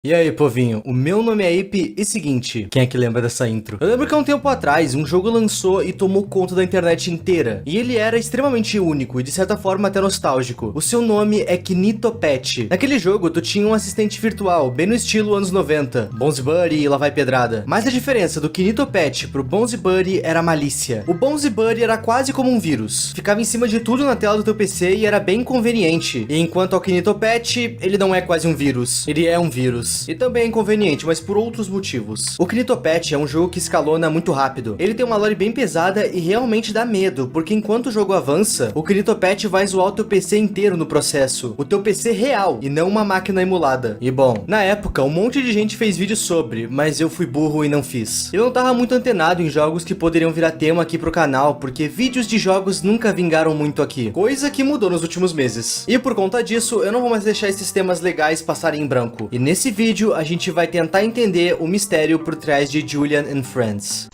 E aí, povinho, o meu nome é Ape e seguinte, quem é que lembra dessa intro? Eu lembro que há um tempo atrás, um jogo lançou e tomou conta da internet inteira, e ele era extremamente único e de certa forma até nostálgico. O seu nome é Knitopet. Naquele jogo, tu tinha um assistente virtual, bem no estilo anos 90, Bonzi Buddy e lá vai pedrada. Mas a diferença do Knitopet pro Bonzi Buddy era a malícia. O Bonzi Buddy era quase como um vírus, ficava em cima de tudo na tela do teu PC e era bem conveniente. E enquanto ao Knitopet, ele não é quase um vírus, ele é um vírus. E também é inconveniente, mas por outros motivos. O Knitopet é um jogo que escalona muito rápido. Ele tem uma lore bem pesada e realmente dá medo, porque enquanto o jogo avança, o Knitopet vai zoar o teu PC inteiro no processo. O teu PC real, e não uma máquina emulada. E bom, na época, um monte de gente fez vídeo sobre, mas eu fui burro e não fiz. Eu não tava muito antenado em jogos que poderiam virar tema aqui pro canal, porque vídeos de jogos nunca vingaram muito aqui. Coisa que mudou nos últimos meses. E por conta disso, eu não vou mais deixar esses temas legais passarem em branco. E nesse vídeo, a gente vai tentar entender o mistério por trás de Julian and Friends.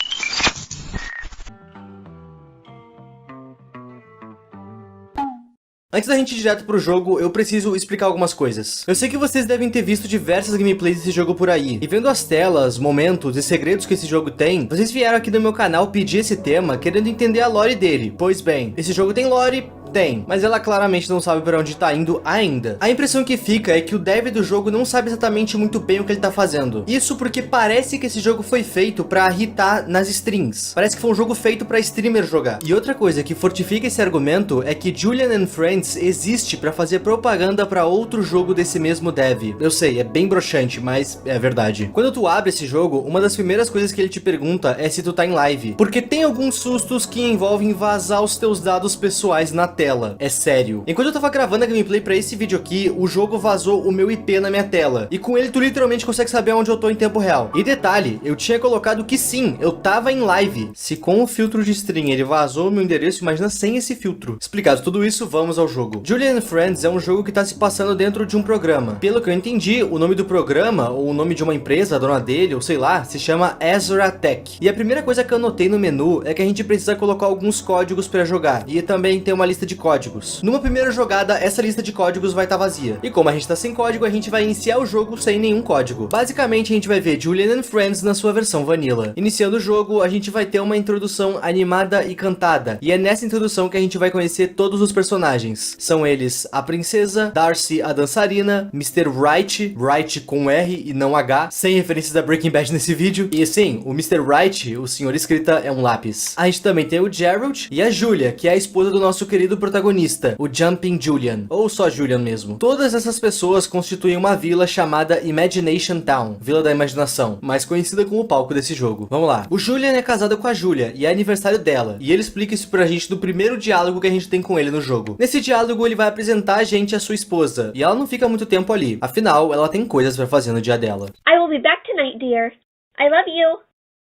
Antes da gente ir direto pro jogo, eu preciso explicar algumas coisas. Eu sei que vocês devem ter visto diversas gameplays desse jogo por aí, e vendo as telas, momentos e segredos que esse jogo tem, vocês vieram aqui no meu canal pedir esse tema querendo entender a lore dele. Pois bem, esse jogo tem lore? Tem, mas ela claramente não sabe para onde tá indo ainda. A impressão que fica é que o dev do jogo não sabe exatamente muito bem o que ele tá fazendo. Isso porque parece que esse jogo foi feito para irritar nas strings. Parece que foi um jogo feito para streamer jogar. E outra coisa que fortifica esse argumento é que Julian and Friends existe para fazer propaganda para outro jogo desse mesmo dev. Eu sei, é bem broxante, mas é verdade. Quando tu abre esse jogo, uma das primeiras coisas que ele te pergunta é se tu tá em live. Porque tem alguns sustos que envolvem vazar os teus dados pessoais na tela. É sério. Enquanto eu tava gravando a gameplay pra esse vídeo aqui, o jogo vazou o meu IP na minha tela. E com ele tu literalmente consegue saber onde eu tô em tempo real. E detalhe, eu tinha colocado que sim, eu tava em live. Se com o filtro de string ele vazou o meu endereço, imagina sem esse filtro. Explicado tudo isso, vamos ao jogo. Julian and Friends é um jogo que tá se passando dentro de um programa. Pelo que eu entendi, o nome do programa, ou o nome de uma empresa, a dona dele, ou sei lá, se chama Ezra Tech. E a primeira coisa que eu notei no menu é que a gente precisa colocar alguns códigos pra jogar. E também tem uma lista de códigos. Numa primeira jogada, essa lista de códigos vai estar vazia. E como a gente tá sem código, a gente vai iniciar o jogo sem nenhum código. Basicamente, a gente vai ver Julian and Friends na sua versão vanilla. Iniciando o jogo, a gente vai ter uma introdução animada e cantada. E é nessa introdução que a gente vai conhecer todos os personagens. São eles a princesa, Darcy a dançarina, Mr. Wright, Wright com R e não H, sem referências da Breaking Bad nesse vídeo. E sim, o Mr. Wright, o senhor escrita, é um lápis. A gente também tem o Gerald e a Julia, que é a esposa do nosso querido protagonista, o Jumping Julian, ou só Julian mesmo. Todas essas pessoas constituem uma vila chamada Imagination Town, Vila da Imaginação, mais conhecida como o palco desse jogo. Vamos lá. O Julian é casado com a Julia e é aniversário dela, e ele explica isso pra gente no primeiro diálogo que a gente tem com ele no jogo. Nesse diálogo ele vai apresentar a gente a sua esposa, e ela não fica muito tempo ali, afinal ela tem coisas pra fazer no dia dela. I will be back tonight, dear. I love you.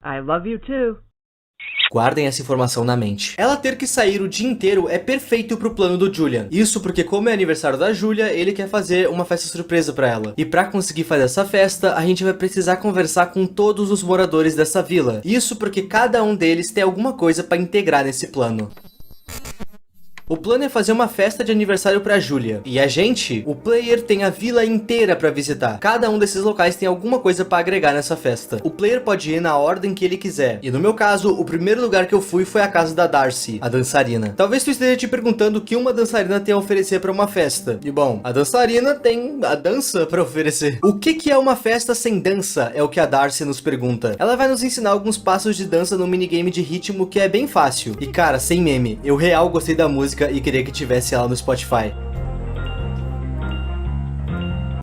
I love you too. Guardem essa informação na mente. Ela ter que sair o dia inteiro é perfeito pro plano do Julian. Isso porque como é aniversário da Julia, ele quer fazer uma festa surpresa pra ela. E pra conseguir fazer essa festa, a gente vai precisar conversar com todos os moradores dessa vila. Isso porque cada um deles tem alguma coisa pra integrar nesse plano. O plano é fazer uma festa de aniversário pra Julia. E a gente, o player, tem a vila inteira pra visitar. Cada um desses locais tem alguma coisa pra agregar nessa festa. O player pode ir na ordem que ele quiser. E no meu caso, o primeiro lugar que eu fui foi a casa da Darcy, a dançarina. Talvez tu esteja te perguntando o que uma dançarina tem a oferecer pra uma festa. E bom, a dançarina tem a dança pra oferecer. O que é uma festa sem dança? É o que a Darcy nos pergunta. Ela vai nos ensinar alguns passos de dança no minigame de ritmo que é bem fácil. E cara, sem meme, eu real gostei da música e queria que tivesse ela no Spotify.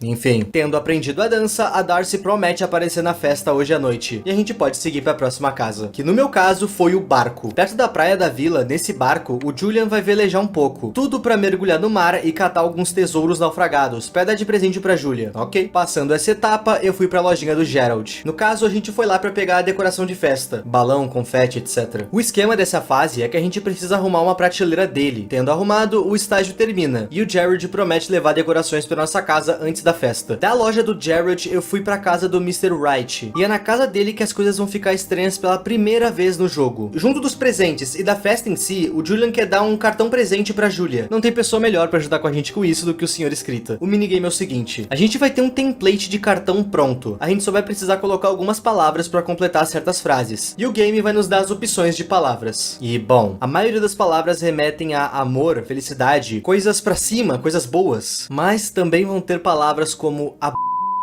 Enfim, tendo aprendido a dança, a Darcy promete aparecer na festa hoje à noite. E a gente pode seguir para a próxima casa, que no meu caso foi o barco. Perto da praia da vila, nesse barco, o Julian vai velejar um pouco. Tudo para mergulhar no mar e catar alguns tesouros naufragados, pra dar de presente pra Julia. Ok? Passando essa etapa, eu fui pra lojinha do Gerald. No caso, a gente foi lá para pegar a decoração de festa. Balão, confete, etc. O esquema dessa fase é que a gente precisa arrumar uma prateleira dele. Tendo arrumado, o estágio termina. E o Gerald promete levar decorações pra nossa casa antes da da festa. Da loja do Gerald, eu fui pra casa do Mr. Wright, e é na casa dele que as coisas vão ficar estranhas pela primeira vez no jogo. Junto dos presentes e da festa em si, o Julian quer dar um cartão presente pra Julia. Não tem pessoa melhor pra ajudar com a gente com isso do que o senhor escrita. O minigame é o seguinte: a gente vai ter um template de cartão pronto. A gente só vai precisar colocar algumas palavras pra completar certas frases. E o game vai nos dar as opções de palavras. E, bom, a maioria das palavras remetem a amor, felicidade, coisas pra cima, coisas boas. Mas também vão ter palavras como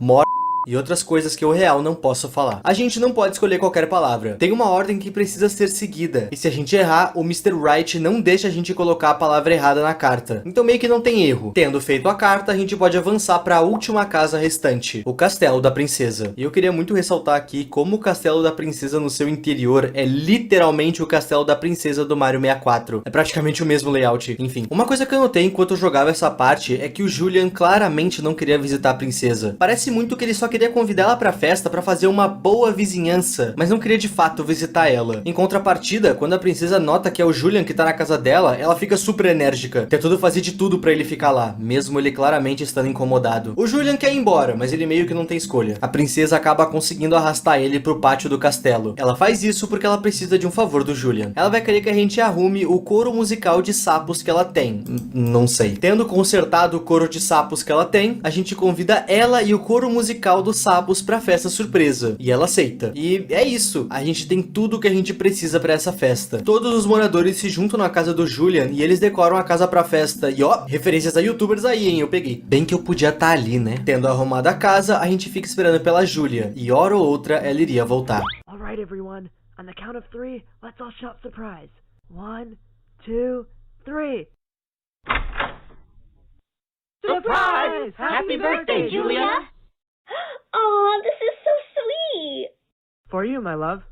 morte e outras coisas que eu real não posso falar. A gente não pode escolher qualquer palavra. Tem uma ordem que precisa ser seguida. E se a gente errar, o Mr. Wright não deixa a gente colocar a palavra errada na carta. Então meio que não tem erro. Tendo feito a carta, a gente pode avançar para a última casa restante, o Castelo da Princesa. E eu queria muito ressaltar aqui como o Castelo da Princesa no seu interior é literalmente o Castelo da Princesa do Mario 64. É praticamente o mesmo layout. Enfim, uma coisa que eu notei enquanto eu jogava essa parte é que o Julian claramente não queria visitar a princesa. Parece muito que ele só queria convidar ela pra festa pra fazer uma boa vizinhança, mas não queria de fato visitar ela. Em contrapartida, quando a princesa nota que é o Julian que tá na casa dela, ela fica super enérgica, tentando fazer de tudo pra ele ficar lá, mesmo ele claramente estando incomodado. O Julian quer ir embora, mas ele meio que não tem escolha. A princesa acaba conseguindo arrastar ele pro pátio do castelo. Ela faz isso porque ela precisa de um favor do Julian. Ela vai querer que a gente arrume o coro musical de sapos que ela tem. Não sei. Tendo consertado o coro de sapos que ela tem, a gente convida ela e o coro musical dos sapos pra festa surpresa. E ela aceita. E é isso. A gente tem tudo que a gente precisa pra essa festa. Todos os moradores se juntam na casa do Julian e eles decoram a casa pra festa. E ó, referências a youtubers aí, hein? Eu peguei. Bem que eu podia estar ali, né? Tendo arrumado a casa, a gente fica esperando pela Julia. E hora ou outra, ela iria voltar. Alright, everyone. On the count of 3, let's all shout surprise. 1, 2, 3. Surprise! Happy birthday, Julia! Aw, this is so sweet. For you, my love.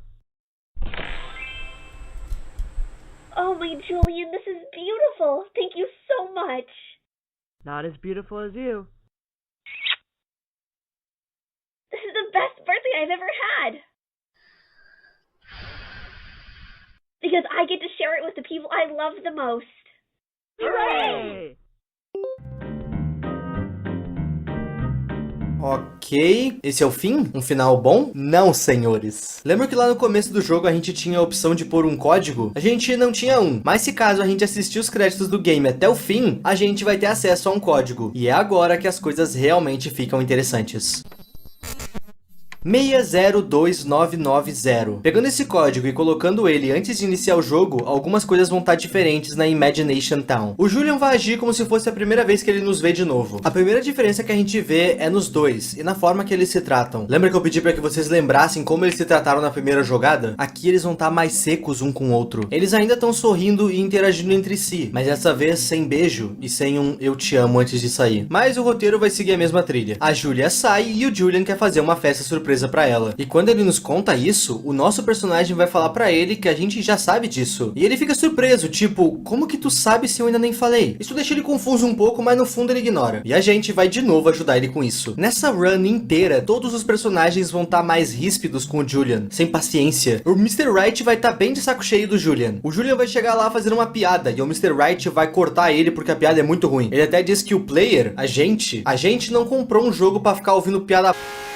Oh, my Julian, this is beautiful. Thank you so much. Not as beautiful as you. This is the best birthday I've ever had. Because I get to share it with the people I love the most. Hooray! Ok, esse é o fim? Um final bom? Não, senhores. Lembra que lá no começo do jogo a gente tinha a opção de pôr um código? A gente não tinha um, mas se caso a gente assistir os créditos do game até o fim, a gente vai ter acesso a um código. E é agora que as coisas realmente ficam interessantes. 602990. Pegando esse código e colocando ele antes de iniciar o jogo, algumas coisas vão estar diferentes na Imagination Town. O Julian vai agir como se fosse a primeira vez que ele nos vê de novo. A primeira diferença que a gente vê é nos dois e na forma que eles se tratam. Lembra que eu pedi para que vocês lembrassem como eles se trataram na primeira jogada? Aqui eles vão estar mais secos um com o outro. Eles ainda estão sorrindo e interagindo entre si, mas dessa vez sem beijo e sem um eu te amo antes de sair. Mas o roteiro vai seguir a mesma trilha. A Julia sai e o Julian quer fazer uma festa surpresa pra ela. E quando ele nos conta isso, o nosso personagem vai falar pra ele que a gente já sabe disso. E ele fica surpreso, tipo, como que tu sabe se eu ainda nem falei? Isso deixa ele confuso um pouco, mas no fundo ele ignora. E a gente vai de novo ajudar ele com isso. Nessa run inteira, todos os personagens vão estar mais ríspidos com o Julian, sem paciência. O Mr. Wright vai estar bem de saco cheio do Julian. O Julian vai chegar lá fazendo uma piada e o Mr. Wright vai cortar ele porque a piada é muito ruim. Ele até diz que o player, a gente não comprou um jogo pra ficar ouvindo piada.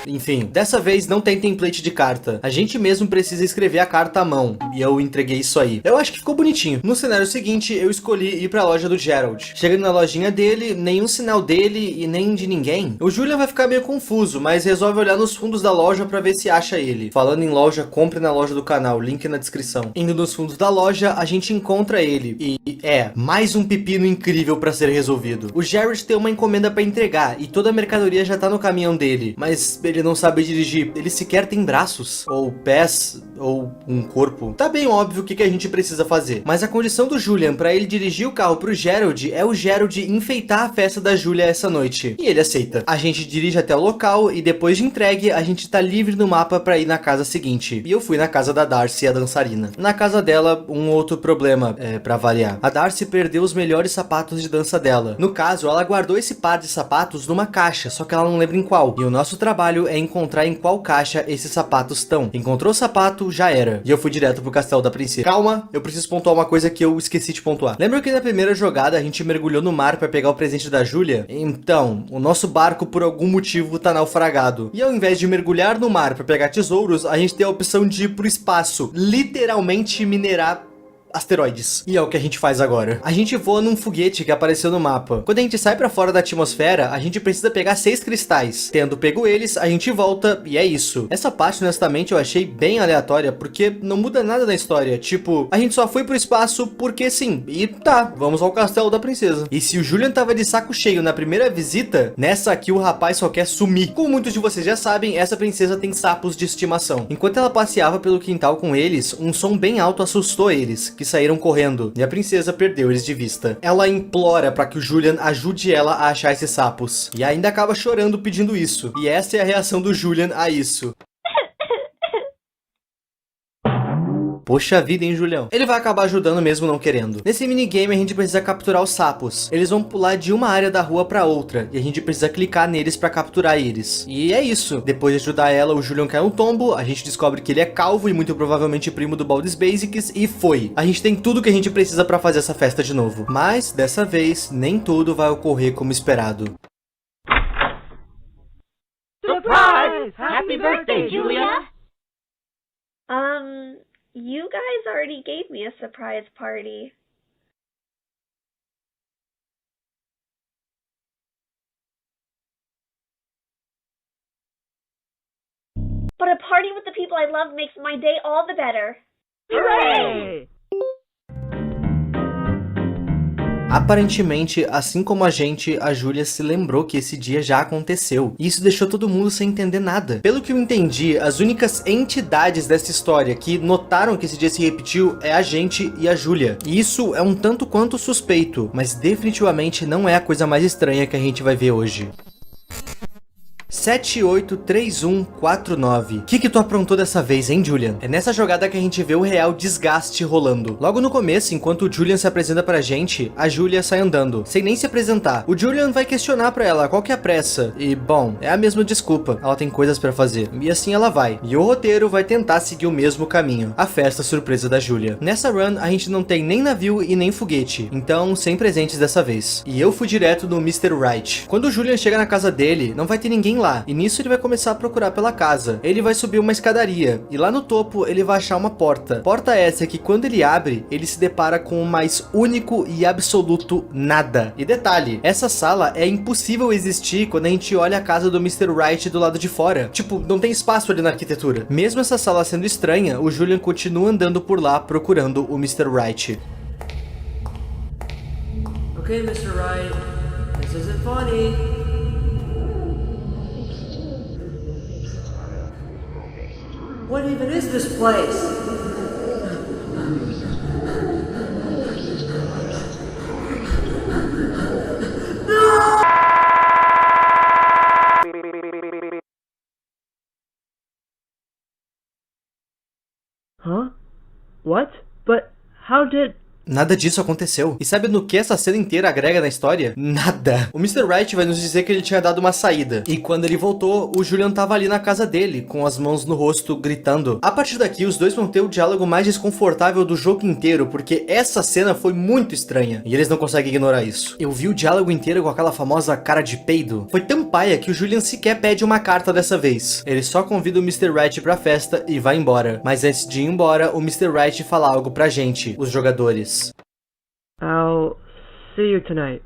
Enfim, dessa vez não tem template de carta. A gente mesmo precisa escrever a carta à mão. E eu entreguei isso aí. Eu acho que ficou bonitinho. No cenário seguinte, eu escolhi ir pra loja do Gerald. Chegando na lojinha dele, nenhum sinal dele e nem de ninguém. O Julian vai ficar meio confuso, mas resolve olhar nos fundos da loja pra ver se acha ele. Falando em loja, compre na loja do canal, link na descrição. Indo nos fundos da loja, a gente encontra ele. E mais um pepino incrível pra ser resolvido. O Gerald tem uma encomenda pra entregar e toda a mercadoria já tá no caminhão dele. Mas ele não sabe dirigir. Ele sequer tem braços, ou pés, ou um corpo. Tá bem óbvio o que a gente precisa fazer. Mas a condição do Julian pra ele dirigir o carro pro Gerald é o Gerald enfeitar a festa da Julia essa noite. E ele aceita. A gente dirige até o local e depois de entregue, a gente tá livre no mapa pra ir na casa seguinte. E eu fui na casa da Darcy, a dançarina. Na casa dela, um outro problema, pra variar. A Darcy perdeu os melhores sapatos de dança dela. No caso, ela guardou esse par de sapatos numa caixa, só que ela não lembra em qual. E o nosso trabalho trabalho é encontrar em qual caixa esses sapatos estão. Encontrou o sapato, já era. E eu fui direto pro castelo da princesa. Calma, eu preciso pontuar uma coisa que eu esqueci de pontuar. Lembra que na primeira jogada a gente mergulhou no mar pra pegar o presente da Julia? Então, o nosso barco por algum motivo tá naufragado. E ao invés de mergulhar no mar pra pegar tesouros, a gente tem a opção de ir pro espaço. Literalmente minerar asteroides. E é o que a gente faz agora. A gente voa num foguete que apareceu no mapa. Quando a gente sai pra fora da atmosfera, a gente precisa pegar 6 cristais. Tendo pego eles, a gente volta e é isso. Essa parte, honestamente, eu achei bem aleatória, porque não muda nada na história. Tipo, a gente só foi pro espaço porque sim. E tá, vamos ao castelo da princesa. E se o Julian tava de saco cheio na primeira visita, nessa aqui o rapaz só quer sumir. Como muitos de vocês já sabem, essa princesa tem sapos de estimação. Enquanto ela passeava pelo quintal com eles, um som bem alto assustou eles, que saíram correndo, e a princesa perdeu eles de vista. Ela implora para que o Julian ajude ela a achar esses sapos, e ainda acaba chorando pedindo isso. E essa é a reação do Julian a isso. Poxa vida, hein, Julião? Ele vai acabar ajudando mesmo não querendo. Nesse minigame a gente precisa capturar os sapos. Eles vão pular de uma área da rua pra outra, e a gente precisa clicar neles pra capturar eles. E é isso. Depois de ajudar ela, o Julian cai no tombo, a gente descobre que ele é calvo e muito provavelmente primo do Baldur's Basics, e foi. A gente tem tudo que a gente precisa pra fazer essa festa de novo. Mas, dessa vez, nem tudo vai ocorrer como esperado. Surprise! Happy birthday, Julia! You guys already gave me a surprise party. But a party with the people I love makes my day all the better. Hooray! Aparentemente, assim como a gente, a Julia se lembrou que esse dia já aconteceu. E isso deixou todo mundo sem entender nada. Pelo que eu entendi, as únicas entidades dessa história que notaram que esse dia se repetiu é a gente e a Julia. E isso é um tanto quanto suspeito, mas definitivamente não é a coisa mais estranha que a gente vai ver hoje. 783149. O que tu aprontou dessa vez, hein, Julian? É nessa jogada que a gente vê o real desgaste rolando. Logo no começo, enquanto o Julian se apresenta pra gente, a Julia sai andando, sem nem se apresentar. O Julian vai questionar pra ela qual que é a pressa. E, bom, é a mesma desculpa. Ela tem coisas pra fazer. E assim ela vai. E o roteiro vai tentar seguir o mesmo caminho. A festa surpresa da Julia. Nessa run, a gente não tem nem navio e nem foguete. Então, sem presentes dessa vez. E eu fui direto no Mr. Wright. Quando o Julian chega na casa dele, não vai ter ninguém lá, e nisso ele vai começar a procurar pela casa. Ele vai subir uma escadaria, e lá no topo ele vai achar uma porta. Porta essa que quando ele abre, ele se depara com o mais único e absoluto nada. E detalhe, essa sala é impossível existir quando a gente olha a casa do Mr. Wright do lado de fora. Tipo, não tem espaço ali na arquitetura. Mesmo essa sala sendo estranha, o Julian continua andando por lá procurando o Mr. Wright. Okay, Mr. Wright, this isn't funny. What even is this place? Huh? What? But how did... Nada disso aconteceu. E sabe no que essa cena inteira agrega na história? Nada. O Mr. Wright vai nos dizer que ele tinha dado uma saída. E quando ele voltou, o Julian tava ali na casa dele, com as mãos no rosto, gritando. A partir daqui, os dois vão ter o diálogo mais desconfortável do jogo inteiro, porque essa cena foi muito estranha. E eles não conseguem ignorar isso. Eu vi o diálogo inteiro com aquela famosa cara de peido. Foi tão paia que o Julian sequer pede uma carta dessa vez. Ele só convida o Mr. Wright pra festa e vai embora. Mas antes de ir embora, o Mr. Wright fala algo pra gente, os jogadores. I'll see you tonight.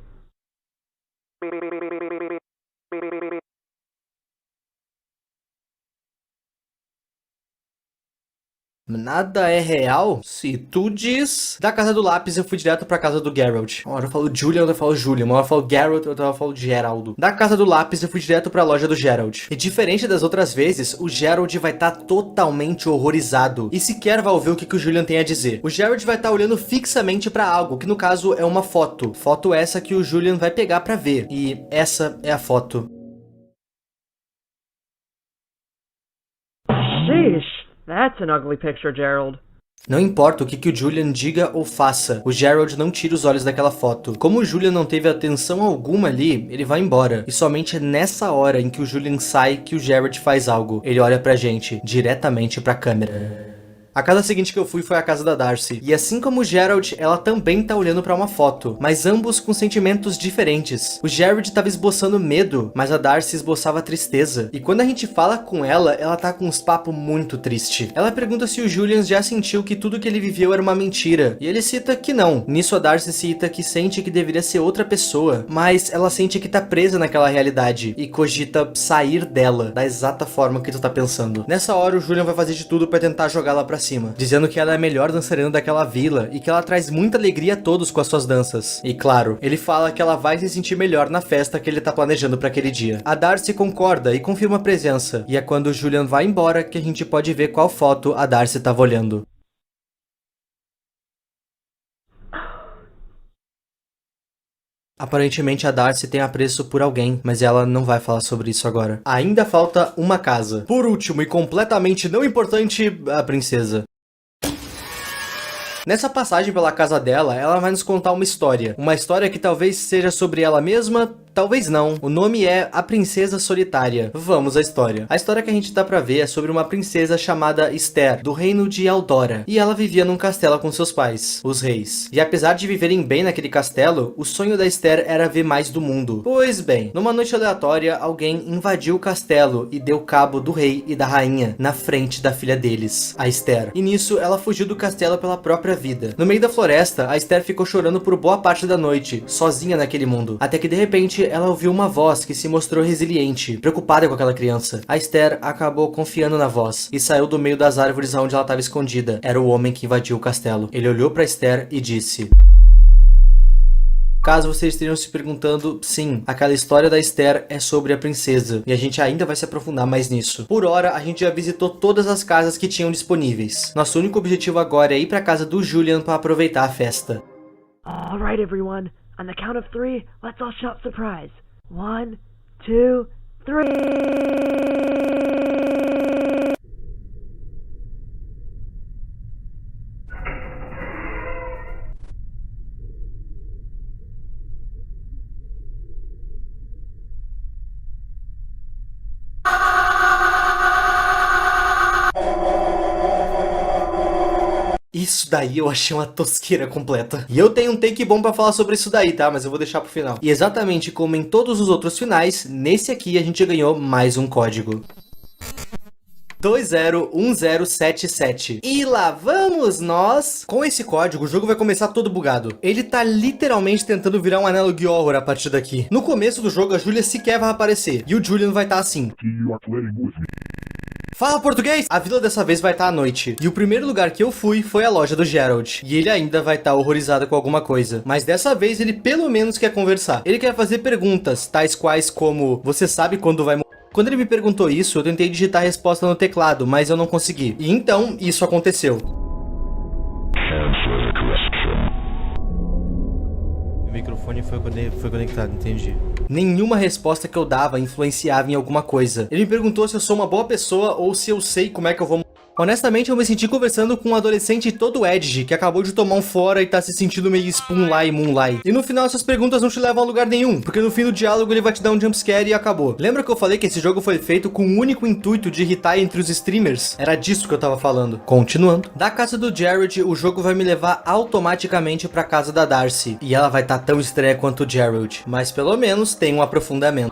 Nada é real? Se tu diz... Da casa do lápis eu fui direto pra casa do Geralt. Uma hora eu falo Julian, outra eu falo Julian. Uma hora eu falo Geralt, outra eu falo Geraldo. Da casa do lápis eu fui direto pra loja do Geralt. E diferente das outras vezes, o Geralt vai estar totalmente horrorizado. E sequer vai ouvir o que o Julian tem a dizer. O Geralt vai estar olhando fixamente pra algo, que no caso é uma foto. Foto essa que o Julian vai pegar pra ver. E essa é a foto. Sheesh, that's an ugly picture, Gerald. Não importa o que o Julian diga ou faça, o Gerald não tira os olhos daquela foto. Como o Julian não teve atenção alguma ali, ele vai embora. E somente é nessa hora em que o Julian sai que o Gerald faz algo. Ele olha pra gente, diretamente pra câmera. A casa seguinte que eu fui foi a casa da Darcy. E assim como o Gerald, ela também tá olhando pra uma foto, mas ambos com sentimentos diferentes. O Gerald tava esboçando medo, mas a Darcy esboçava tristeza. E quando a gente fala com ela tá com uns papos muito triste. Ela pergunta se o Julian já sentiu que tudo que ele viveu era uma mentira. E ele cita que não. Nisso a Darcy cita que sente que deveria ser outra pessoa, mas ela sente que tá presa naquela realidade e cogita sair dela, da exata forma que tu tá pensando. Nessa hora o Julian vai fazer de tudo pra tentar jogá-la pra cima, dizendo que ela é a melhor dançarina daquela vila e que ela traz muita alegria a todos com as suas danças. E claro, ele fala que ela vai se sentir melhor na festa que ele tá planejando pra aquele dia. A Darcy concorda e confirma a presença, e é quando o Julian vai embora que a gente pode ver qual foto a Darcy tava olhando. Aparentemente a Darcy tem apreço por alguém, mas ela não vai falar sobre isso agora. Ainda falta uma casa. Por último e completamente não importante, a princesa. Nessa passagem pela casa dela, ela vai nos contar uma história. Uma história que talvez seja sobre ela mesma, talvez não. O nome é A Princesa Solitária. Vamos à história. A história que a gente dá pra ver é sobre uma princesa chamada Esther, do reino de Eldora. E ela vivia num castelo com seus pais, os reis. E apesar de viverem bem naquele castelo, o sonho da Esther era ver mais do mundo. Pois bem, numa noite aleatória, alguém invadiu o castelo e deu cabo do rei e da rainha na frente da filha deles, a Esther. E nisso, ela fugiu do castelo pela própria vida. No meio da floresta, a Esther ficou chorando por boa parte da noite, sozinha naquele mundo. Até que de repente, ela ouviu uma voz que se mostrou resiliente, preocupada com aquela criança. A Esther acabou confiando na voz e saiu do meio das árvores onde ela estava escondida. Era o homem que invadiu o castelo. Ele olhou para Esther e disse: caso vocês estejam se perguntando, sim, aquela história da Esther é sobre a princesa, e a gente ainda vai se aprofundar mais nisso. Por hora, a gente já visitou todas as casas que tinham disponíveis. Nosso único objetivo agora é ir para a casa do Julian para aproveitar a festa. Alright, everyone. On the count of 3, let's all shout surprise. 1, 2, 3. Isso daí eu achei uma tosqueira completa. E eu tenho um take bom pra falar sobre isso daí, tá? Mas eu vou deixar pro final. E exatamente como em todos os outros finais, nesse aqui a gente ganhou mais um código. 201077. E lá vamos nós! Com esse código, o jogo vai começar todo bugado. Ele tá literalmente tentando virar um Analog Horror a partir daqui. No começo do jogo, a Julia sequer vai aparecer. E o Julian vai estar assim. Fala português! A vila dessa vez vai estar à noite. E o primeiro lugar que eu fui foi a loja do Gerald. E ele ainda vai estar horrorizado com alguma coisa. Mas dessa vez ele pelo menos quer conversar. Ele quer fazer perguntas, tais quais como: você sabe quando vai morrer? Quando ele me perguntou isso, eu tentei digitar a resposta no teclado, mas eu não consegui. E então, isso aconteceu. O microfone foi conectado, entendi. Nenhuma resposta que eu dava influenciava em alguma coisa. Ele me perguntou se eu sou uma boa pessoa ou se eu sei como é que eu vou morrer. Honestamente, eu me senti conversando com um adolescente todo edgy, que acabou de tomar um fora e tá se sentindo meio Spoonlight Moonlight. E no final, essas perguntas não te levam a lugar nenhum, porque no fim do diálogo ele vai te dar um jumpscare e acabou. Lembra que eu falei que esse jogo foi feito com o único intuito de irritar entre os streamers? Era disso que eu tava falando. Continuando. Da casa do Gerald, o jogo vai me levar automaticamente pra casa da Darcy. E ela vai estar tão estranha quanto o Gerald, mas pelo menos tem um aprofundamento.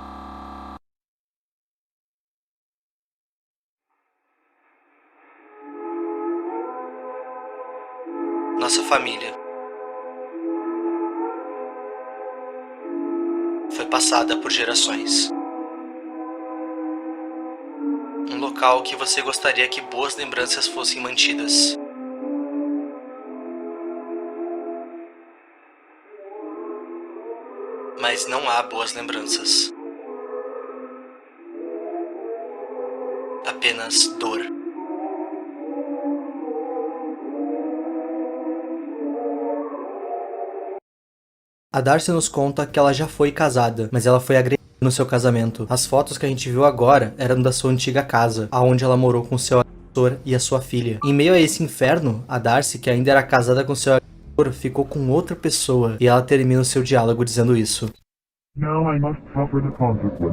Nossa família foi passada por gerações. Um local que você gostaria que boas lembranças fossem mantidas. Mas não há boas lembranças. Apenas dor. A Darcy nos conta que ela já foi casada, mas ela foi agredida no seu casamento. As fotos que a gente viu agora eram da sua antiga casa, aonde ela morou com seu... e a sua filha. Em meio a esse inferno, a Darcy, que ainda era casada com seu agressor, ficou com outra pessoa, e ela termina o seu diálogo dizendo isso. Now I must suffer the consequences.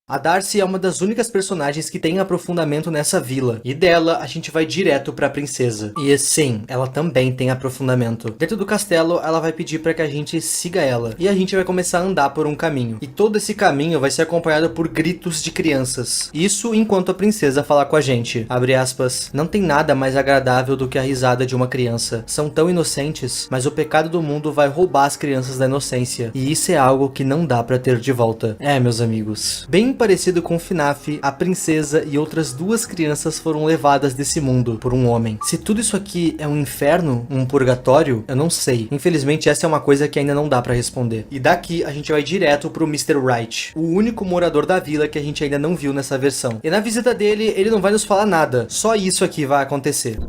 A Darcy é uma das únicas personagens que tem aprofundamento nessa vila, e dela a gente vai direto pra princesa. E sim, ela também tem aprofundamento. Dentro do castelo, ela vai pedir pra que a gente siga ela, e a gente vai começar a andar por um caminho. E todo esse caminho vai ser acompanhado por gritos de crianças. Isso enquanto a princesa fala com a gente. Abre aspas. Não tem nada mais agradável do que a risada de uma criança. São tão inocentes, mas o pecado do mundo vai roubar as crianças da inocência. E isso é algo que não dá pra ter de volta. É, meus amigos. Bem parecido com FNAF, a princesa e outras duas crianças foram levadas desse mundo por um homem. Se tudo isso aqui é um inferno, um purgatório, eu não sei. Infelizmente essa é uma coisa que ainda não dá pra responder. E daqui a gente vai direto pro Mr. Wright, o único morador da vila que a gente ainda não viu nessa versão. E na visita dele, ele não vai nos falar nada. Só isso aqui vai acontecer.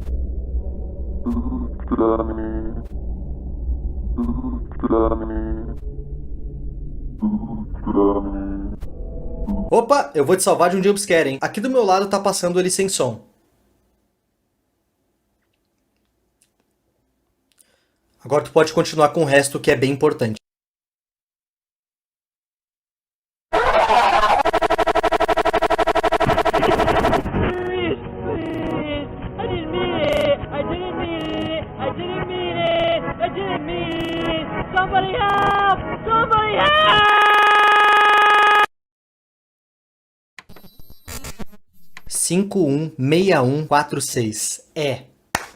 Opa, eu vou te salvar de um jumpscare, hein? Aqui do meu lado tá passando ele sem som. Agora tu pode continuar com o resto, que é bem importante. Somebody help! Somebody help! 516146.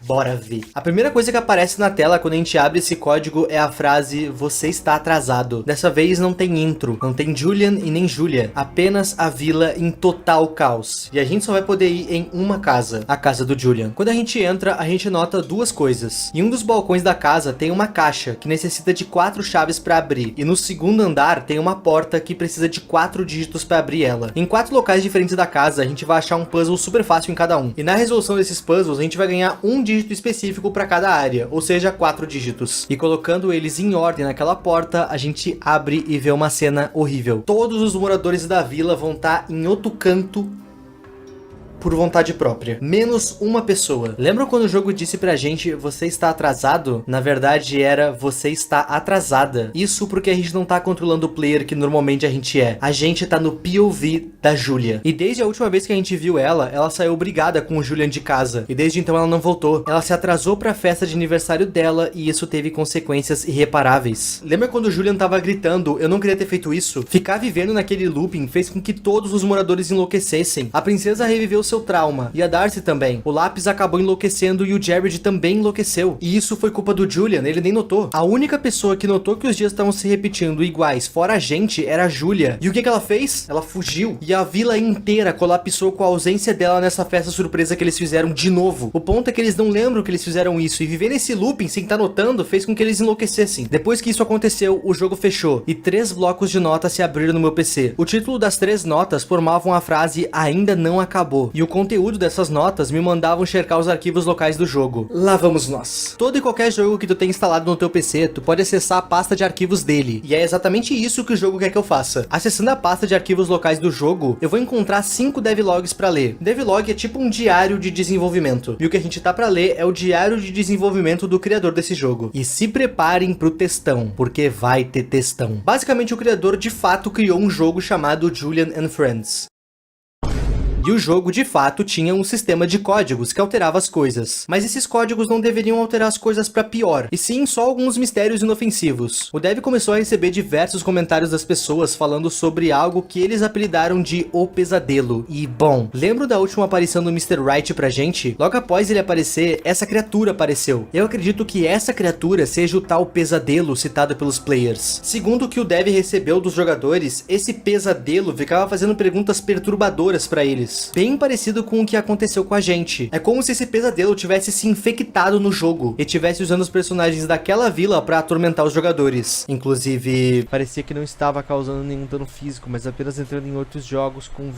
Bora ver. A primeira coisa que aparece na tela quando a gente abre esse código é a frase "Você está atrasado". Dessa vez não tem intro, não tem Julian e nem Julia, apenas a vila em total caos. E a gente só vai poder ir em uma casa, a casa do Julian. Quando a gente entra, a gente nota duas coisas. Em um dos balcões da casa tem uma caixa que necessita de 4 chaves para abrir, e no segundo andar tem uma porta que precisa de 4 dígitos para abrir ela. Em 4 locais diferentes da casa, a gente vai achar um puzzle super fácil em cada um. E na resolução desses puzzles, a gente vai ganhar um dígito específico para cada área, ou seja, 4 dígitos. E colocando eles em ordem naquela porta, a gente abre e vê uma cena horrível. Todos os moradores da vila vão estar em outro canto por vontade própria. Menos uma pessoa. Lembra quando o jogo disse pra gente, você está atrasado? Na verdade era, você está atrasada. Isso porque a gente não tá controlando o player que normalmente a gente é. A gente tá no POV da Julia. E desde a última vez que a gente viu ela, ela saiu brigada com o Julian de casa. E desde então ela não voltou. Ela se atrasou pra festa de aniversário dela e isso teve consequências irreparáveis. Lembra quando o Julian tava gritando, eu não queria ter feito isso? Ficar vivendo naquele looping fez com que todos os moradores enlouquecessem. A princesa reviveu seu trauma, e a Darcy também. O Lápis acabou enlouquecendo e o Jared também enlouqueceu. E isso foi culpa do Julian, ele nem notou. A única pessoa que notou que os dias estavam se repetindo iguais, fora a gente, era a Julia. E o que ela fez? Ela fugiu. E a vila inteira colapsou com a ausência dela nessa festa surpresa que eles fizeram de novo. O ponto é que eles não lembram que eles fizeram isso, e viver nesse looping sem estar notando fez com que eles enlouquecessem. Depois que isso aconteceu, o jogo fechou, e 3 blocos de notas se abriram no meu PC. O título das 3 notas formavam a frase ainda não acabou, e o conteúdo dessas notas me mandavam checar os arquivos locais do jogo. Lá vamos nós. Todo e qualquer jogo que tu tem instalado no teu PC, tu pode acessar a pasta de arquivos dele. E é exatamente isso que o jogo quer que eu faça. Acessando a pasta de arquivos locais do jogo, eu vou encontrar 5 devlogs pra ler. Devlog é tipo um diário de desenvolvimento. E o que a gente tá pra ler é o diário de desenvolvimento do criador desse jogo. E se preparem pro textão, porque vai ter textão. Basicamente o criador de fato criou um jogo chamado Julian and Friends. E o jogo, de fato, tinha um sistema de códigos que alterava as coisas. Mas esses códigos não deveriam alterar as coisas pra pior, e sim só alguns mistérios inofensivos. O dev começou a receber diversos comentários das pessoas falando sobre algo que eles apelidaram de O Pesadelo. E, bom, lembro da última aparição do Mr. Wright pra gente? Logo após ele aparecer, essa criatura apareceu. Eu acredito que essa criatura seja o tal pesadelo citado pelos players. Segundo o que o dev recebeu dos jogadores, esse pesadelo ficava fazendo perguntas perturbadoras pra eles. Bem parecido com o que aconteceu com a gente. É como se esse pesadelo tivesse se infectado no jogo e tivesse usando os personagens daquela vila pra atormentar os jogadores. Inclusive, parecia que não estava causando nenhum dano físico, mas apenas entrando em outros jogos com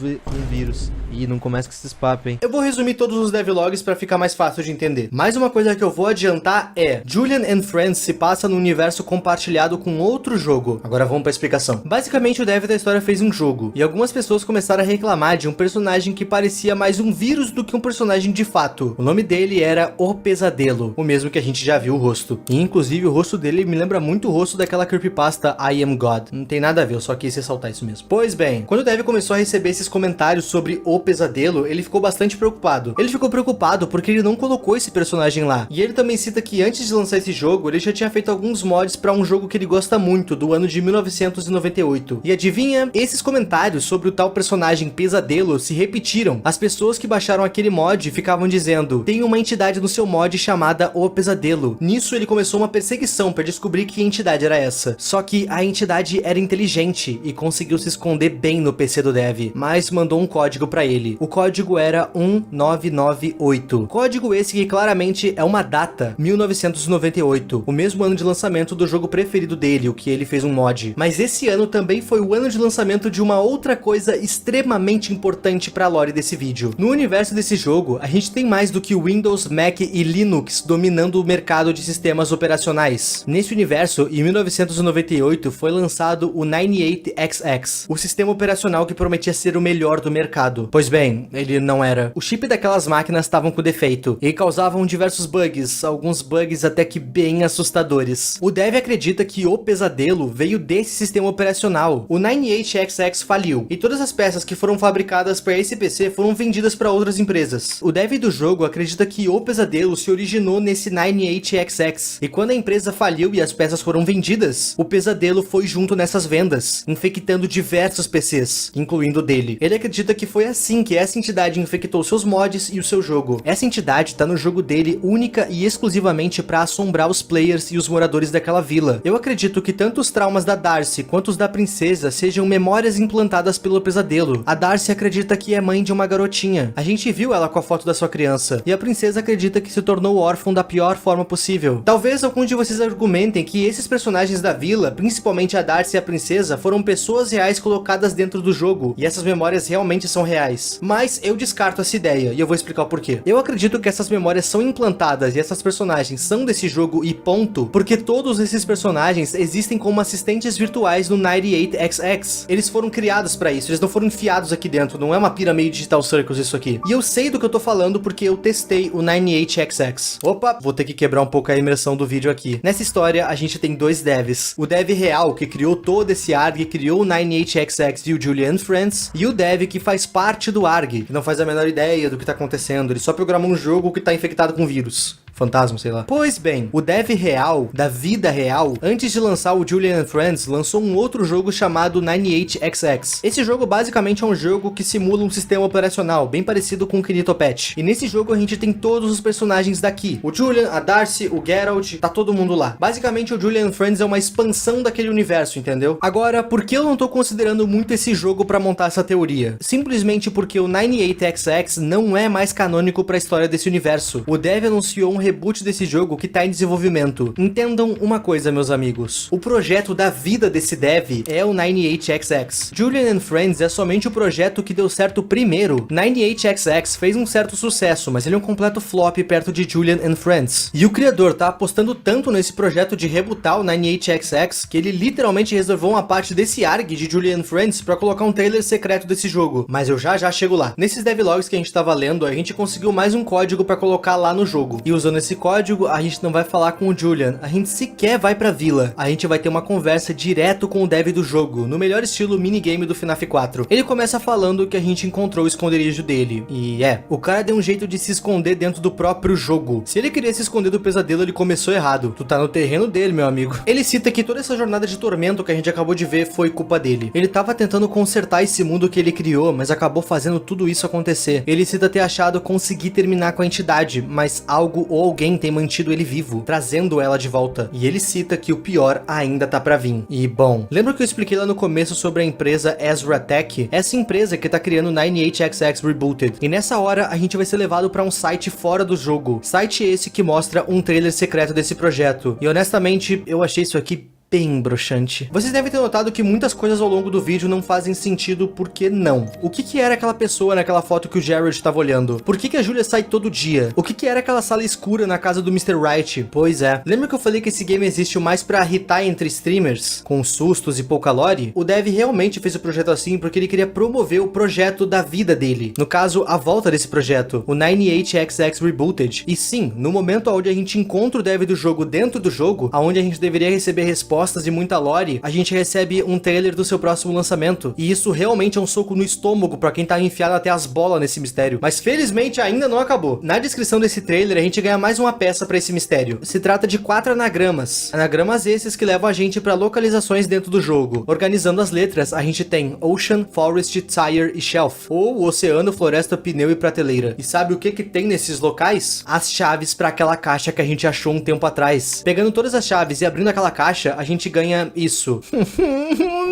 vírus. E não começa com esses papos, hein? Eu vou resumir todos os devlogs pra ficar mais fácil de entender. Mais uma coisa que eu vou adiantar é: Julian and Friends se passa no universo compartilhado com outro jogo. Agora vamos pra explicação. Basicamente, o dev da história fez um jogo, e algumas pessoas começaram a reclamar de um personagem personagem que parecia mais um vírus do que um personagem de fato. O nome dele era O Pesadelo, o mesmo que a gente já viu o rosto. E inclusive o rosto dele me lembra muito o rosto daquela creepypasta I Am God. Não tem nada a ver, eu só quis ressaltar isso mesmo. Pois bem, quando o Dev começou a receber esses comentários sobre O Pesadelo, ele ficou bastante preocupado. Ele ficou preocupado porque ele não colocou esse personagem lá. E ele também cita que antes de lançar esse jogo, ele já tinha feito alguns mods para um jogo que ele gosta muito, do ano de 1998. E adivinha? Esses comentários sobre o tal personagem Pesadelo se repetiram. As pessoas que baixaram aquele mod ficavam dizendo: tem uma entidade no seu mod chamada O Pesadelo. Nisso ele começou uma perseguição para descobrir que entidade era essa. Só que a entidade era inteligente e conseguiu se esconder bem no PC do Dev, mas mandou um código para ele. O código era 1998. Código esse que claramente é uma data, 1998, o mesmo ano de lançamento do jogo preferido dele, o que ele fez um mod. Mas esse ano também foi o ano de lançamento de uma outra coisa extremamente importante para a lore desse vídeo. No universo desse jogo, a gente tem mais do que Windows, Mac e Linux dominando o mercado de sistemas operacionais. Nesse universo, em 1998, foi lançado o 98XX, o sistema operacional que prometia ser o melhor do mercado. Pois bem, ele não era. O chip daquelas máquinas estavam com defeito e causavam diversos bugs, alguns bugs até que bem assustadores. O Dev acredita que o pesadelo veio desse sistema operacional. O 98XX faliu e todas as peças que foram fabricadas para esse PC foram vendidas para outras empresas. O Dev do jogo acredita que o pesadelo se originou nesse 98XX e quando a empresa faliu e as peças foram vendidas, o pesadelo foi junto nessas vendas, infectando diversos PCs, incluindo o dele. Ele acredita que foi assim que essa entidade infectou seus mods e o seu jogo. Essa entidade tá no jogo dele única e exclusivamente para assombrar os players e os moradores daquela vila. Eu acredito que tanto os traumas da Darcy quanto os da princesa sejam memórias implantadas pelo pesadelo. A Darcy acredita que é mãe de uma garotinha. A gente viu ela com a foto da sua criança. E a princesa acredita que se tornou órfã da pior forma possível. Talvez alguns de vocês argumentem que esses personagens da vila, principalmente a Darcy e a princesa, foram pessoas reais colocadas dentro do jogo. E essas memórias realmente são reais. Mas eu descarto essa ideia e eu vou explicar o porquê. Eu acredito que essas memórias são implantadas e essas personagens são desse jogo e ponto, porque todos esses personagens existem como assistentes virtuais no 98XX. Eles foram criados pra isso, eles não foram enfiados aqui dentro, não é uma pirâmide digital circus isso aqui. E eu sei do que eu tô falando porque eu testei o 98XX. Opa, vou ter que quebrar um pouco a imersão do vídeo aqui. Nessa história, a gente tem dois devs. O dev real, que criou todo esse ARG, que criou o 98XX e o Julian Friends, e o dev que faz parte do ARG, que não faz a menor ideia do que tá acontecendo, ele só programou um jogo que tá infectado com vírus. Fantasma, sei lá. Pois bem, o dev real, da vida real, antes de lançar o Julian and Friends, lançou um outro jogo chamado 98XX. Esse jogo basicamente é um jogo que simula um sistema operacional, bem parecido com o Kinitopet. E nesse jogo a gente tem todos os personagens daqui. O Julian, a Darcy, o Geralt, tá todo mundo lá. Basicamente o Julian and Friends é uma expansão daquele universo, entendeu? Agora, por que eu não tô considerando muito esse jogo pra montar essa teoria? Simplesmente porque o 98XX não é mais canônico pra história desse universo. O dev anunciou um reboot desse jogo que tá em desenvolvimento. Entendam uma coisa, meus amigos. O projeto da vida desse dev é o 98XX. Julian and Friends é somente o projeto que deu certo primeiro. 98XX fez um certo sucesso, mas ele é um completo flop perto de Julian and Friends. E o criador tá apostando tanto nesse projeto de rebootar o 98XX que ele literalmente reservou uma parte desse ARG de Julian and Friends pra colocar um trailer secreto desse jogo. Mas eu já chego lá. Nesses devlogs que a gente tava lendo, a gente conseguiu mais um código pra colocar lá no jogo. E usando esse código, a gente não vai falar com o Julian, a gente sequer vai pra vila. A gente vai ter uma conversa direto com o dev do jogo, no melhor estilo minigame do FNAF 4. Ele começa falando que a gente encontrou o esconderijo dele. E o cara deu um jeito de se esconder dentro do próprio jogo. Se ele queria se esconder do pesadelo, ele começou errado. Tu tá no terreno dele, meu amigo. Ele cita que toda essa jornada de tormento que a gente acabou de ver foi culpa dele. Ele tava tentando consertar esse mundo que ele criou, mas acabou fazendo tudo isso acontecer. Ele cita ter achado conseguir terminar com a entidade, mas algo ou alguém tem mantido ele vivo, trazendo ela de volta. E ele cita que o pior ainda tá pra vir. E bom, lembra que eu expliquei lá no começo sobre a empresa Ezra Tech? Essa empresa que tá criando 98XX Rebooted. E nessa hora a gente vai ser levado pra um site fora do jogo. Site esse que mostra um trailer secreto desse projeto. E honestamente, eu achei isso aqui bem broxante. Vocês devem ter notado que muitas coisas ao longo do vídeo não fazem sentido porque não. O que era aquela pessoa naquela foto que o Jared estava olhando? Por que a Julia sai todo dia? O que era aquela sala escura na casa do Mr. Wright? Pois é. Lembra que eu falei que esse game existe mais pra irritar entre streamers? Com sustos e pouca lore? O dev realmente fez o projeto assim porque ele queria promover o projeto da vida dele. No caso, a volta desse projeto, o 98XX Rebooted. E sim, no momento onde a gente encontra o dev do jogo dentro do jogo, aonde a gente deveria receber respostas e muita lore, a gente recebe um trailer do seu próximo lançamento. E isso realmente é um soco no estômago pra quem tá enfiado até as bolas nesse mistério. Mas felizmente ainda não acabou. Na descrição desse trailer a gente ganha mais uma peça pra esse mistério. Se trata de 4 anagramas. Anagramas esses que levam a gente pra localizações dentro do jogo. Organizando as letras, a gente tem Ocean, Forest, Tire e Shelf. Ou Oceano, Floresta, Pneu e Prateleira. E sabe o que tem nesses locais? As chaves pra aquela caixa que a gente achou um tempo atrás. Pegando todas as chaves e abrindo aquela caixa, a gente ganha isso.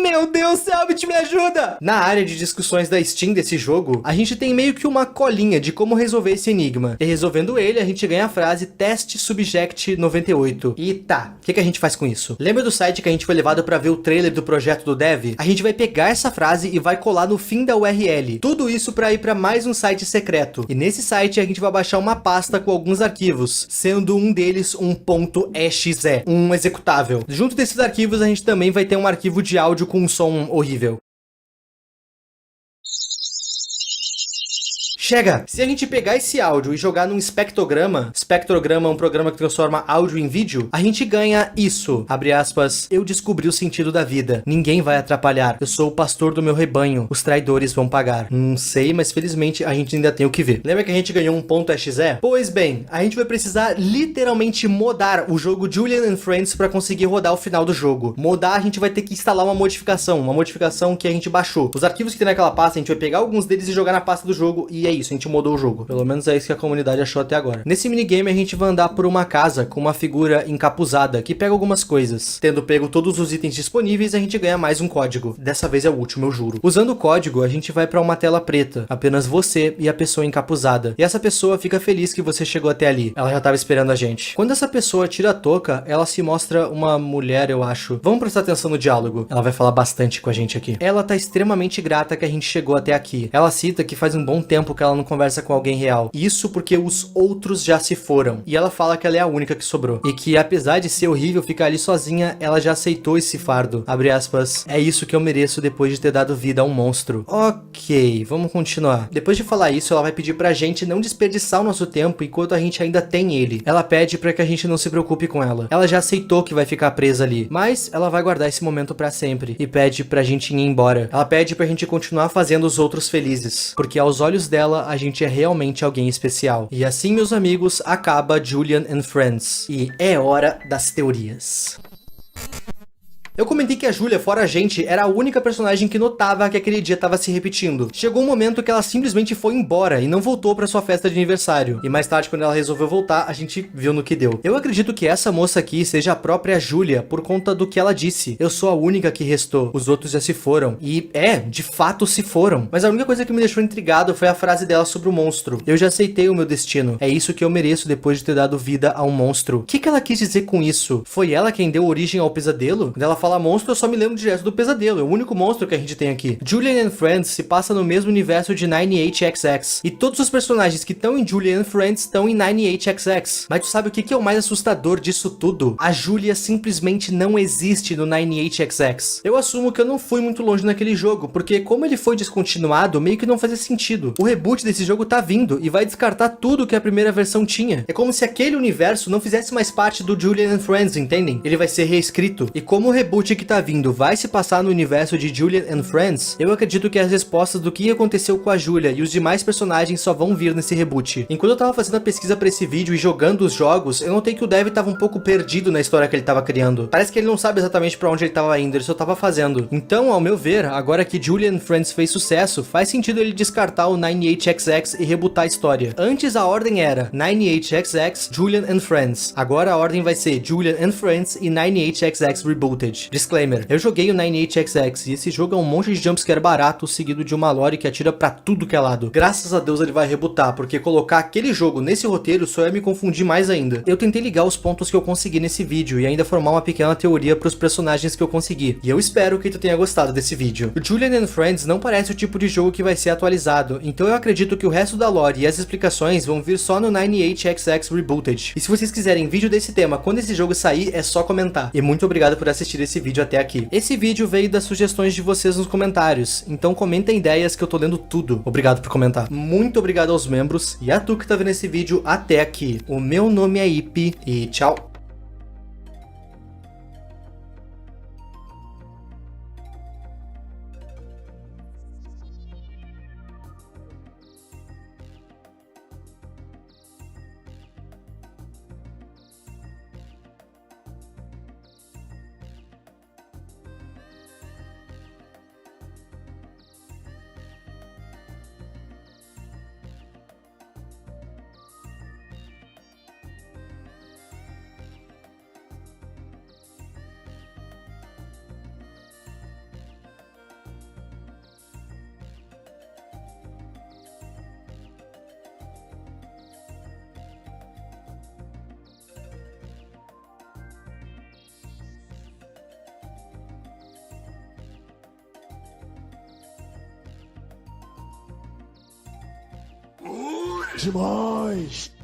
Meu Deus, Selbit, me ajuda! Na área de discussões da Steam desse jogo, a gente tem meio que uma colinha de como resolver esse enigma. E resolvendo ele, a gente ganha a frase Test Subject 98. E tá, o que a gente faz com isso? Lembra do site que a gente foi levado pra ver o trailer do projeto do dev? A gente vai pegar essa frase e vai colar no fim da URL. Tudo isso pra ir pra mais um site secreto. E nesse site a gente vai baixar uma pasta com alguns arquivos, sendo um deles um .exe, um executável. Junto desses arquivos a gente também vai ter um arquivo de áudio com um som horrível. Chega! Se a gente pegar esse áudio e jogar num espectrograma é um programa que transforma áudio em vídeo, a gente ganha isso. Abre aspas, eu descobri o sentido da vida. Ninguém vai atrapalhar. Eu sou o pastor do meu rebanho. Os traidores vão pagar. Não sei, mas felizmente a gente ainda tem o que ver. Lembra que a gente ganhou um .exe? Pois bem, a gente vai precisar literalmente modar o jogo Julian and Friends pra conseguir rodar o final do jogo. Modar, a gente vai ter que instalar uma modificação que a gente baixou. Os arquivos que tem naquela pasta, a gente vai pegar alguns deles e jogar na pasta do jogo e é isso, a gente modou o jogo. Pelo menos é isso que a comunidade achou até agora. Nesse minigame a gente vai andar por uma casa com uma figura encapuzada que pega algumas coisas. Tendo pego todos os itens disponíveis, a gente ganha mais um código. Dessa vez é o último, eu juro. Usando o código, a gente vai pra uma tela preta. Apenas você e a pessoa encapuzada. E essa pessoa fica feliz que você chegou até ali. Ela já tava esperando a gente. Quando essa pessoa tira a touca, ela se mostra uma mulher, eu acho. Vamos prestar atenção no diálogo. Ela vai falar bastante com a gente aqui. Ela tá extremamente grata que a gente chegou até aqui. Ela cita que faz um bom tempo que ela não conversa com alguém real. Isso porque os outros já se foram. E ela fala que ela é a única que sobrou. E que apesar de ser horrível ficar ali sozinha, ela já aceitou esse fardo. Abre aspas. É isso que eu mereço depois de ter dado vida a um monstro. Ok, vamos continuar. Depois de falar isso, ela vai pedir pra gente não desperdiçar o nosso tempo enquanto a gente ainda tem ele. Ela pede pra que a gente não se preocupe com ela. Ela já aceitou que vai ficar presa ali. Mas ela vai guardar esse momento pra sempre. E pede pra gente ir embora. Ela pede pra gente continuar fazendo os outros felizes. Porque aos olhos dela, a gente é realmente alguém especial. E assim, meus amigos, acaba Julian and Friends. E é hora das teorias. Eu comentei que a Julia, fora a gente, era a única personagem que notava que aquele dia tava se repetindo. Chegou um momento que ela simplesmente foi embora e não voltou pra sua festa de aniversário. E mais tarde, quando ela resolveu voltar, a gente viu no que deu. Eu acredito que essa moça aqui seja a própria Julia por conta do que ela disse. Eu sou a única que restou. Os outros já se foram. E, de fato se foram. Mas a única coisa que me deixou intrigado foi a frase dela sobre o monstro. Eu já aceitei o meu destino. É isso que eu mereço depois de ter dado vida a um monstro. O que ela quis dizer com isso? Foi ela quem deu origem ao pesadelo? Quando ela fala monstro, eu só me lembro direto do pesadelo. É o único monstro que a gente tem aqui. Julian and Friends se passa no mesmo universo de 98XX. E todos os personagens que estão em Julian and Friends estão em 98XX. Mas tu sabe o que é o mais assustador disso tudo? A Julia simplesmente não existe no 98XX. Eu assumo que eu não fui muito longe naquele jogo, porque como ele foi descontinuado, meio que não fazia sentido. O reboot desse jogo tá vindo e vai descartar tudo que a primeira versão tinha. É como se aquele universo não fizesse mais parte do Julian and Friends, entendem? Ele vai ser reescrito. E como o reboot que tá vindo vai se passar no universo de Julian and Friends, eu acredito que as respostas do que aconteceu com a Julia e os demais personagens só vão vir nesse reboot. Enquanto eu tava fazendo a pesquisa pra esse vídeo e jogando os jogos, eu notei que o dev tava um pouco perdido na história que ele tava criando. Parece que ele não sabe exatamente pra onde ele tava indo, ele só tava fazendo. Então, ao meu ver, agora que Julian and Friends fez sucesso, faz sentido ele descartar o 98XX e rebootar a história. Antes a ordem era 98XX, Julian and Friends. Agora a ordem vai ser Julian and Friends e 98XX Rebooted. Reboot. Disclaimer, eu joguei o 98XX e esse jogo é um monte de jumpscare barato seguido de uma lore que atira pra tudo que é lado. Graças a Deus ele vai rebootar, porque colocar aquele jogo nesse roteiro só ia me confundir mais ainda. Eu tentei ligar os pontos que eu consegui nesse vídeo e ainda formar uma pequena teoria pros personagens que eu consegui. E eu espero que tu tenha gostado desse vídeo. O Julian and Friends não parece o tipo de jogo que vai ser atualizado, então eu acredito que o resto da lore e as explicações vão vir só no 98XX Rebooted. E se vocês quiserem vídeo desse tema quando esse jogo sair, é só comentar. E muito obrigado por assistir esse vídeo até aqui. Esse vídeo veio das sugestões de vocês nos comentários, então comentem ideias que eu tô lendo tudo. Obrigado por comentar. Muito obrigado aos membros e a tu que tá vendo esse vídeo até aqui. O meu nome é Ipe e tchau. Demais!